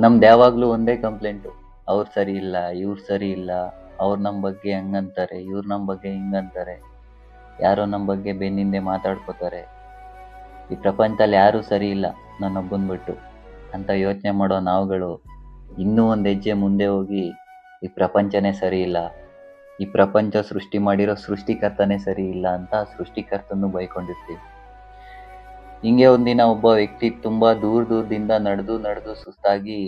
ನಮ್ದು ಯಾವಾಗಲೂ ಒಂದೇ ಕಂಪ್ಲೇಂಟು, ಅವ್ರು ಸರಿ ಇಲ್ಲ, ಇವ್ರು ಸರಿ ಇಲ್ಲ, ಅವ್ರು ನಮ್ಮ ಬಗ್ಗೆ ಹಂಗಂತಾರೆ, ಇವ್ರು ನಮ್ಮ ಬಗ್ಗೆ ಹಿಂಗಂತಾರೆ, ಯಾರೋ ನಮ್ಮ ಬಗ್ಗೆ ಬೆನ್ನಿಂದೆ ಮಾತಾಡ್ಕೋತಾರೆ, ಈ ಪ್ರಪಂಚದಲ್ಲಿ ಯಾರೂ ಸರಿ ಇಲ್ಲ ನನ್ನೊಬ್ಬನ್ ಬಿಟ್ಟು ಅಂತ ಯೋಚನೆ ಮಾಡೋ ನಾವುಗಳು ಇನ್ನೂ ಒಂದು ಹೆಜ್ಜೆ ಮುಂದೆ ಹೋಗಿ ಈ ಪ್ರಪಂಚನೇ ಸರಿ ಇಲ್ಲ, ಈ ಪ್ರಪಂಚ ಸೃಷ್ಟಿ ಮಾಡಿರೋ ಸೃಷ್ಟಿಕರ್ತನೇ ಸರಿ ಇಲ್ಲ ಅಂತ ಸೃಷ್ಟಿಕರ್ತನೂ ಬೈಕೊಂಡಿರ್ತೀವಿ. ಹಿಂಗೆ ಒಂದಿನ ಒಬ್ಬ ವ್ಯಕ್ತಿ ತುಂಬಾ ದೂರದಿಂದ ನಡೆದು ಸುಸ್ತಾಗಿ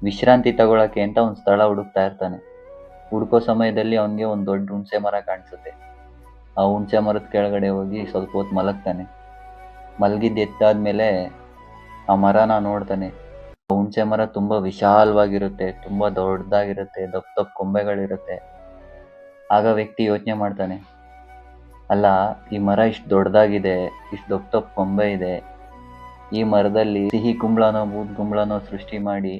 ವಿಶ್ರಾಂತಿ ತಗೊಳಕ್ಕೆ ಅಂತ ಒಂದು ಸ್ಥಳ ಹುಡುಕ್ತಾ ಇರ್ತಾನೆ. ಹುಡುಕೋ ಸಮಯದಲ್ಲಿ ಅವನಿಗೆ ಒಂದು ದೊಡ್ಡ ಹುಣಸೆ ಮರ ಕಾಣಿಸುತ್ತೆ. ಆ ಹುಣಸೆ ಮರದ ಕೆಳಗಡೆ ಹೋಗಿ ಸ್ವಲ್ಪ ಹೊತ್ತು ಮಲಗ್ತಾನೆ. ಮಲಗಿದ್ದು ಎದ್ದಾದ್ಮೇಲೆ ಆ ಮರನ ನೋಡ್ತಾನೆ. ಆ ಹುಣಸೆ ಮರ ತುಂಬಾ ವಿಶಾಲವಾಗಿರುತ್ತೆ, ತುಂಬಾ ದೊಡ್ಡದಾಗಿರುತ್ತೆ, ದಪ್ಪ ಕೊಂಬೆಗಳಿರುತ್ತೆ. ಆಗ ವ್ಯಕ್ತಿ ಯೋಚನೆ ಮಾಡ್ತಾನೆ, ಅಲ್ಲ, ಈ ಮರ ಇಷ್ಟು ದೊಡ್ಡದಾಗಿದೆ, ಇಷ್ಟು ದಪ್ಪ ಕೊಂಬೆ ಇದೆ, ಈ ಮರದಲ್ಲಿ ಸಿಹಿ ಕುಂಬಳನೋ ಬೂದ್ ಕುಂಬಳನೋ ಸೃಷ್ಟಿ ಮಾಡಿ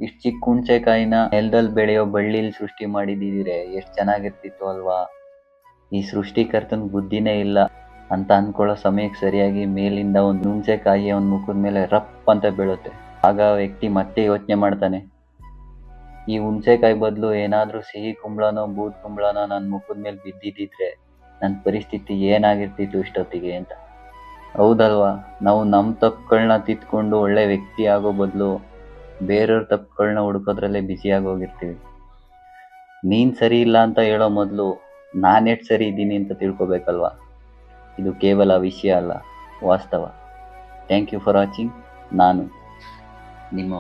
ಇಷ್ಟು ಚಿಕ್ಕ ಹುಣಸೆಕಾಯಿನ ನೆಲದಲ್ಲಿ ಬೆಳೆಯೋ ಬಳ್ಳಿಲಿ ಸೃಷ್ಟಿ ಮಾಡಿದಿದ್ರೆ ಎಷ್ಟು ಚೆನ್ನಾಗಿರ್ತಿತ್ತು ಅಲ್ವಾ. ಈ ಸೃಷ್ಟಿಕರ್ತನ ಬುದ್ಧಿನೇ ಇಲ್ಲ ಅಂತ ಅನ್ಕೊಳ್ಳೋ ಸಮಯಕ್ಕೆ ಸರಿಯಾಗಿ ಮೇಲಿಂದ ಒಂದು ಹುಣಸೆಕಾಯಿ ಅವನ ಮುಖದ ಮೇಲೆ ರಪ್ ಅಂತ ಬೀಳುತ್ತೆ. ಆಗ ವ್ಯಕ್ತಿ ಮತ್ತೆ ಯೋಚನೆ ಮಾಡ್ತಾನೆ, ಈ ಹುಣಸೆಕಾಯಿ ಬದಲು ಏನಾದ್ರೂ ಸಿಹಿ ಕುಂಬಳನೋ ಬೂದ್ ಕುಂಬಳನೋ ನನ್ನ ಮುಖದ ಮೇಲೆ ಬಿದ್ದಿದ್ರೆ ನನ್ನ ಪರಿಸ್ಥಿತಿ ಏನಾಗಿರ್ತಿತ್ತು ಇಷ್ಟೊತ್ತಿಗೆ ಅಂತ. ಹೌದಲ್ವಾ? ನಾವು ನಮ್ಮ ತಪ್ಪುಗಳನ್ನ ತಿದ್ಕೊಂಡು ಒಳ್ಳೆ ವ್ಯಕ್ತಿ ಆಗೋ ಬದಲು ಬೇರೆಯವ್ರ ತಪ್ಪುಗಳನ್ನ ಹುಡುಕೋದ್ರಲ್ಲೇ ಬ್ಯುಸಿಯಾಗಿ ಹೋಗಿರ್ತೀವಿ. ನೀನ್ ಸರಿ ಇಲ್ಲ ಅಂತ ಹೇಳೋ ಮೊದಲು ನಾನೆಷ್ಟು ಸರಿ ಇದ್ದೀನಿ ಅಂತ ತಿಳ್ಕೊಬೇಕಲ್ವಾ. ಇದು ಕೇವಲ ವಿಷಯ ಅಲ್ಲ, ವಾಸ್ತವ. Thank you for watching. ನಾನು ನಿಮ್ಮ